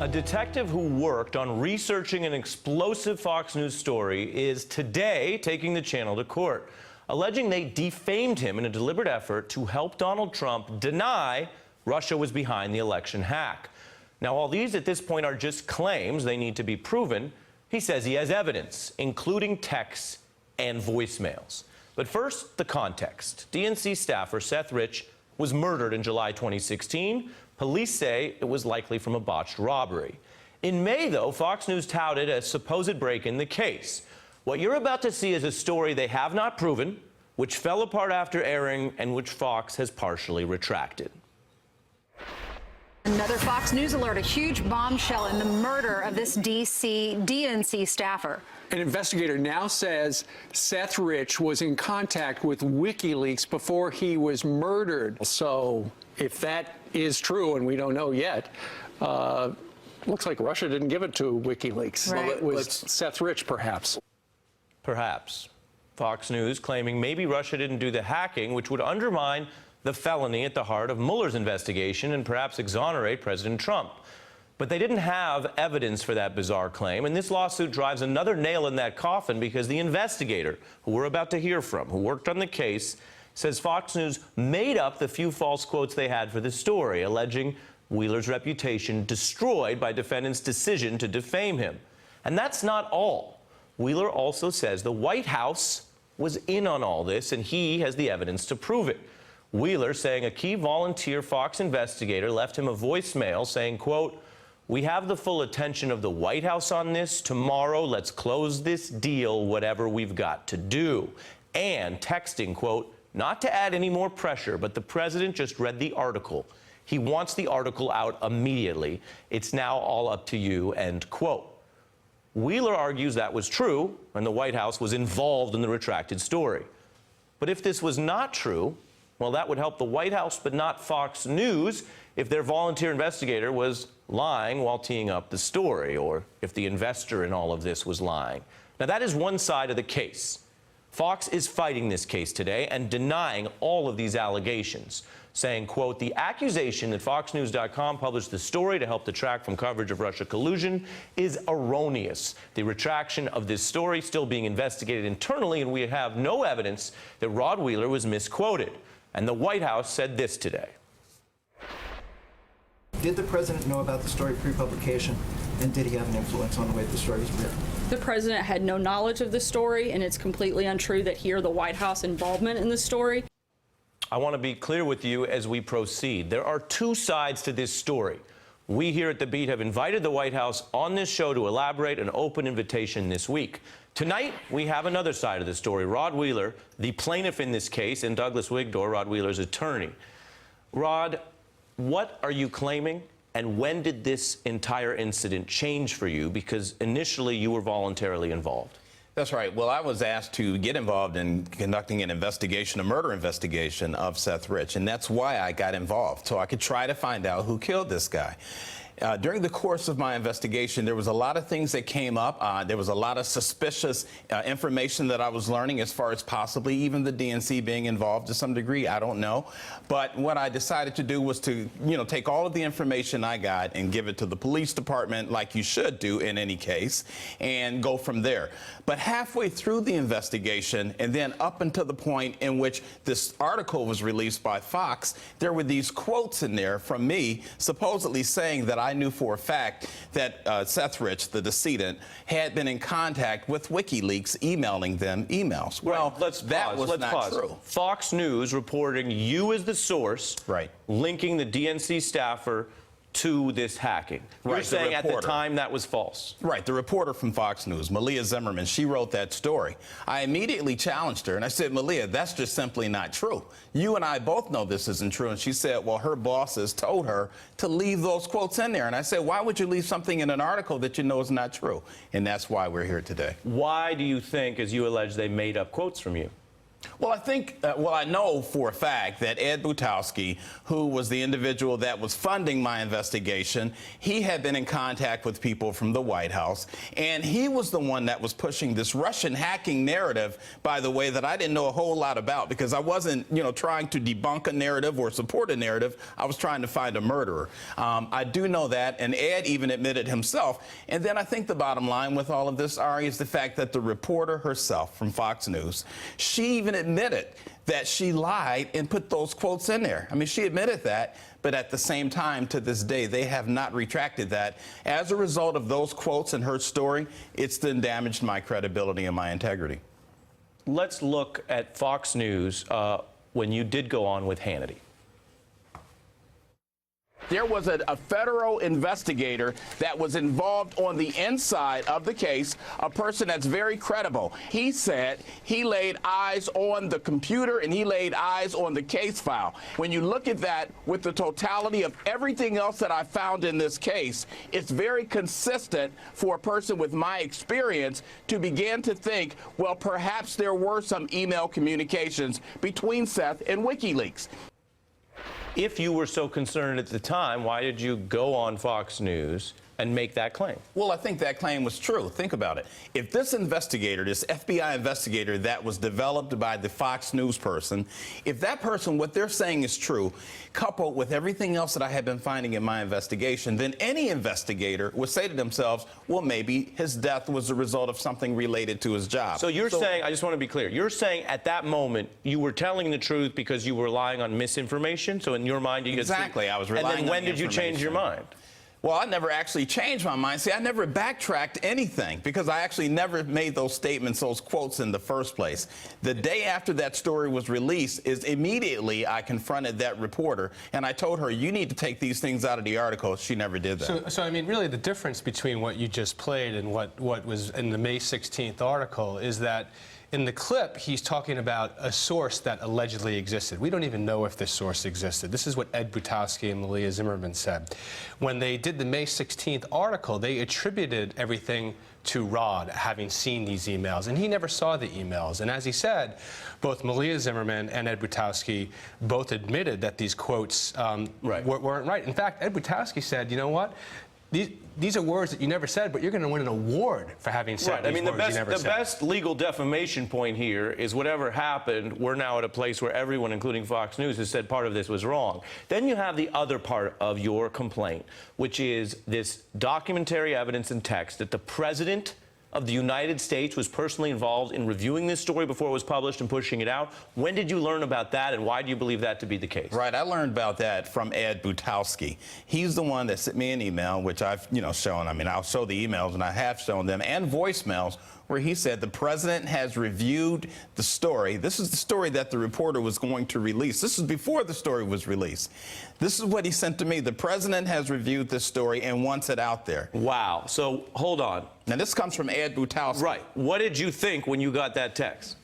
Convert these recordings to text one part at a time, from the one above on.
A detective who worked on researching an explosive Fox News story is today taking the channel to court, alleging they defamed him in a deliberate effort to help Donald Trump deny Russia was behind the election hack. Now, all these at this point are just claims. They need to be proven. He says he has evidence, including texts and voicemails. But first, the context. DNC staffer Seth Rich was murdered in July 2016. Police say it was likely from a botched robbery. In May, though, Fox News touted a supposed break in the case. What you're about to see is a story they have not proven, which fell apart after airing, and which Fox has partially retracted. Another Fox News alert, a huge bombshell in the murder of this DNC staffer. An investigator now says Seth Rich was in contact with WikiLeaks before he was murdered. So if that is true, and we don't know yet, looks like Russia didn't give it to WikiLeaks. Right. Well, it was Seth Rich, perhaps. Perhaps. Fox News claiming maybe Russia didn't do the hacking, which would undermine the felony at the heart of Mueller's investigation and perhaps exonerate President Trump. But they didn't have evidence for that bizarre claim, and this lawsuit drives another nail in that coffin because the investigator, who we're about to hear from, who worked on the case, says Fox News made up the few false quotes they had for the story, alleging Wheeler's reputation destroyed by defendants' decision to defame him. And that's not all. Wheeler also says the White House was in on all this, and he has the evidence to prove it. Wheeler saying a key volunteer Fox investigator left him a voicemail saying, quote, "We have the full attention of the White House on this. Tomorrow, let's close this deal, whatever we've got to do." And texting, quote, "Not to add any more pressure, but the president just read the article. He wants the article out immediately. It's now all up to you," end quote. Wheeler argues that was true and the White House was involved in the retracted story. But if this was not true, well, that would help the White House, but not Fox News, if their volunteer investigator was lying while teeing up the story, or if the investor in all of this was lying. Now, that is one side of the case. Fox is fighting this case today and denying all of these allegations, saying, quote, "The accusation that FoxNews.com published the story to help detract from coverage of Russia collusion is erroneous. The retraction of this story still being investigated internally, and we have no evidence that Rod Wheeler was misquoted." And the White House said this today. Did the president know about the story pre-publication, and did he have an influence on the way the story was written? The president had no knowledge of the story, and it's completely untrue that he or the White House involvement in the story. I want to be clear with you as we proceed. There are two sides to this story. We here at The Beat have invited the White House on this show to elaborate an open invitation this week. Tonight, we have another side of the story. Rod Wheeler, the plaintiff in this case, and Douglas Wigdor, Rod Wheeler's attorney. Rod, what are you claiming, and when did this entire incident change for you? Because initially, you were voluntarily involved. That's right. Well, I was asked to get involved in conducting an investigation, a murder investigation of Seth Rich, and that's why I got involved, so I could try to find out who killed this guy. During the course of my investigation, there was a lot of things that came up. There was a lot of suspicious information that I was learning, as far as possibly even the DNC being involved to some degree. I don't know. But what I decided to do was to, take all of the information I got and give it to the police department, like you should do in any case, and go from there. But halfway through the investigation, and then up until the point in which this article was released by Fox, there were these quotes in there from me supposedly saying that I knew for a fact that Seth Rich, the decedent, had been in contact with WikiLeaks, emailing them emails. Well, that was not true. Fox News reporting you as the source, right, linking the DNC staffer to this hacking. You're saying at the time that was false. Right. The reporter from Fox News, Malia Zimmerman, she wrote that story. I immediately challenged her, and I said, "Malia, that's just simply not true. You and I both know this isn't true." And she said, "Well, her bosses told her to leave those quotes in there." And I said, "Why would you leave something in an article that you know is not true?" And that's why we're here today. Why do you think, as you allege, they made up quotes from you? Well, I think, I know for a fact that Ed Butowski, who was the individual that was funding my investigation, he had been in contact with people from the White House, and he was the one that was pushing this Russian hacking narrative, by the way, that I didn't know a whole lot about because I wasn't, trying to debunk a narrative or support a narrative. I was trying to find a murderer. I do know that, and Ed even admitted himself. And then I think the bottom line with all of this, Ari, is the fact that the reporter herself from Fox News, she even admitted that she lied and put those quotes in there. I mean, she admitted that, but at the same time, to this day, they have not retracted that. As a result of those quotes in her story, it's then damaged my credibility and my integrity. Let's look at Fox News when you did go on with Hannity. There was a federal investigator that was involved on the inside of the case, a person that's very credible. He said he laid eyes on the computer and he laid eyes on the case file. When you look at that with the totality of everything else that I found in this case, it's very consistent for a person with my experience to begin to think, well, perhaps there were some email communications between Seth and WikiLeaks. If you were so concerned at the time, why did you go on Fox News and make that claim? Well, I think that claim was true. Think about it. If this investigator, this FBI investigator that was developed by the Fox News person, if that person, what they're saying is true, coupled with everything else that I have been finding in my investigation, then any investigator would say to themselves, well, maybe his death was a result of something related to his job. So you're saying, I just want to be clear, you're saying at that moment you were telling the truth because you were relying on misinformation? So in your mind, you Exactly. I was relying on And then when did you change your mind? Well, I never actually changed my mind. See, I never backtracked anything because I actually never made those statements, those quotes in the first place. The day after that story was released is immediately I confronted that reporter and I told her, you need to take these things out of the article. She never did that. So I mean, really the difference between what you just played and what was in the May 16th article is that in the clip, he's talking about a source that allegedly existed. We don't even know if this source existed. This is what Ed Butowski and Malia Zimmerman said. When they did the May 16th article, they attributed everything to Rod having seen these emails, and he never saw the emails. And as he said, both Malia Zimmerman and Ed Butowski both admitted that these quotes weren't right. In fact, Ed Butowski said, you know what? These are words that you never said, but you're going to win an award for having said these words you never said. The best legal defamation point here is whatever happened, we're now at a place where everyone, including Fox News, has said part of this was wrong. Then you have the other part of your complaint, which is this documentary evidence and text that the president of the United States was personally involved in reviewing this story before it was published and pushing it out. When did you learn about that, and why do you believe that to be the case? Right, I learned about that from Ed Butowski. He's the one that sent me an email, which I've, shown. I mean, I'll show the emails, and I have shown them, and voicemails, where he said the president has reviewed the story. This is the story that the reporter was going to release. This is before the story was released. This is what he sent to me. The president has reviewed this story and wants it out there. Wow. So hold on. Now, this comes from Ed Butowski. Right. What did you think when you got that text?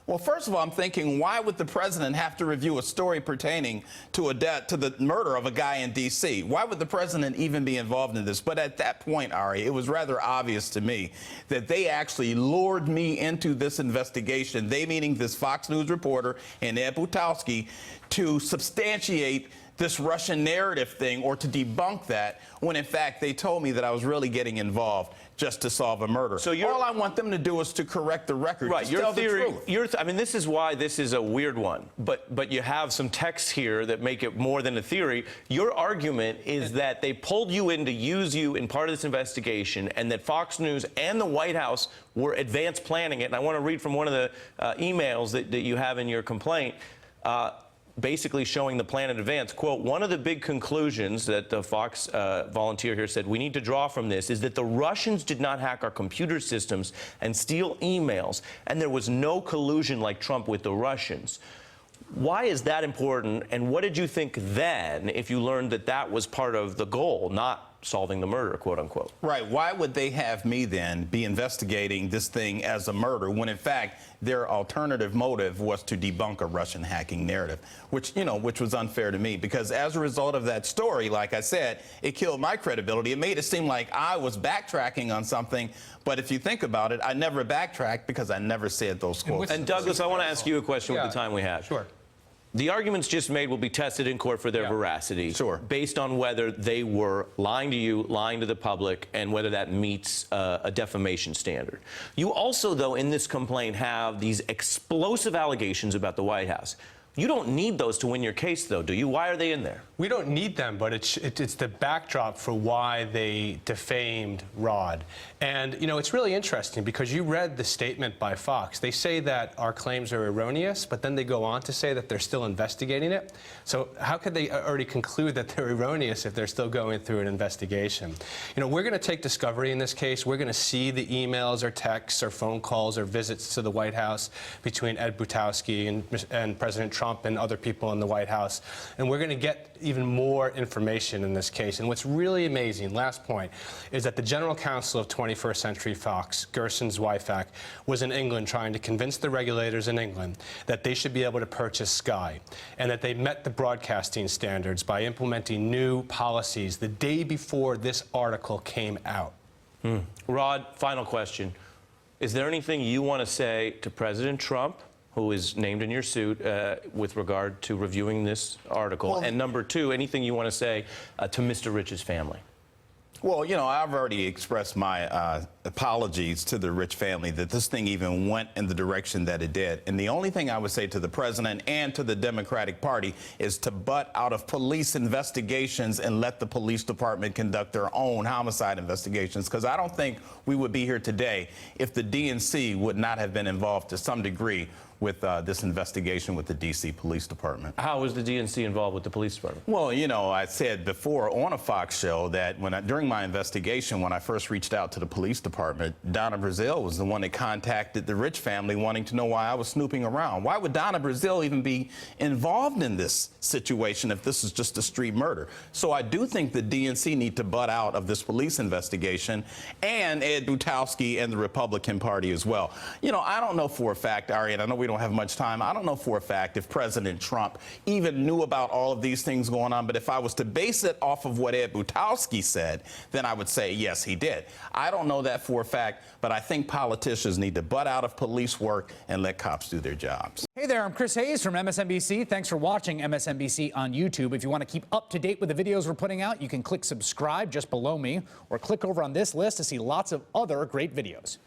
Well, first of all, I'm thinking, why would the president have to review a story pertaining to the murder of a guy in D.C.? Why would the president even be involved in this? But at that point, Ari, it was rather obvious to me that they actually lured me into this investigation, they meaning this Fox News reporter and Ed Butowski, to substantiate this Russian narrative thing or to debunk that, when in fact they told me that I was really getting involved just to solve a murder. So all I want them to do is to correct the record. Right, just your tell theory. the truth. I mean, this is why this is a weird one. But you have some texts here that make it more than a theory. Your argument is that they pulled you in to use you in part of this investigation, and that Fox News and the White House were advanced planning it. And I want to read from one of the emails that you have in your complaint. Basically showing the plan in advance. Quote, one of the big conclusions that the Fox volunteer here said we need to draw from this is that the Russians did not hack our computer systems and steal emails, and there was no collusion like Trump with the Russians. Why is that important, and what did you think then if you learned that that was part of the goal, not solving the murder, quote unquote. Right. Why would they have me then be investigating this thing as a murder when in fact their alternative motive was to debunk a Russian hacking narrative, which was unfair to me because as a result of that story, like I said, it killed my credibility. It made it seem like I was backtracking on something. But if you think about it, I never backtracked because I never said those quotes. And Douglas, I want to ask you a question with the time we have. Sure. The arguments just made will be tested in court for their veracity. Sure. Based on whether they were lying to you, lying to the public, and whether that meets a defamation standard. You also, though, in this complaint have these explosive allegations about the White House. You don't need those to win your case, though, do you? Why are they in there? We don't need them, but it's the backdrop for why they defamed Rod. And, it's really interesting because you read the statement by Fox. They say that our claims are erroneous, but then they go on to say that they're still investigating it. So how could they already conclude that they're erroneous if they're still going through an investigation? We're going to take discovery in this case. We're going to see the emails or texts or phone calls or visits to the White House between Ed Butowski and President Trump and other people in the White House. And we're going to get even more information in this case. And what's really amazing, last point, is that the general counsel of 21st Century Fox, Gerson Zweifach, was in England trying to convince the regulators in England that they should be able to purchase Sky and that they met the broadcasting standards by implementing new policies the day before this article came out. Rod, final question. Is there anything you want to say to President Trump, who is named in your suit, with regard to reviewing this article? And number two, anything you want to say to Mr. Rich's family? Well, I've already expressed my apologies to the Rich family that this thing even went in the direction that it did. And the only thing I would say to the president and to the Democratic Party is to butt out of police investigations and let the police department conduct their own homicide investigations. Because I don't think we would be here today if the DNC would not have been involved to some degree with this investigation with the D.C. Police Department. How was the DNC involved with the police department? Well, I said before on a Fox show that during my investigation, when I first reached out to the police department, Donna Brazile was the one that contacted the Rich family wanting to know why I was snooping around. Why would Donna Brazile even be involved in this situation if this is just a street murder? So I do think the DNC need to butt out of this police investigation, and Ed Butowski and the Republican Party as well. I don't know for a fact, Ari, and I know we don't have much time. I don't know for a fact if President Trump even knew about all of these things going on, but if I was to base it off of what Ed Butowski said, then I would say, yes, he did. I don't know that for a fact, but I think politicians need to butt out of police work and let cops do their jobs. Hey there, I'm Chris Hayes from MSNBC. Thanks for watching MSNBC on YouTube. If you want to keep up to date with the videos we're putting out, you can click subscribe just below me or click over on this list to see lots of other great videos.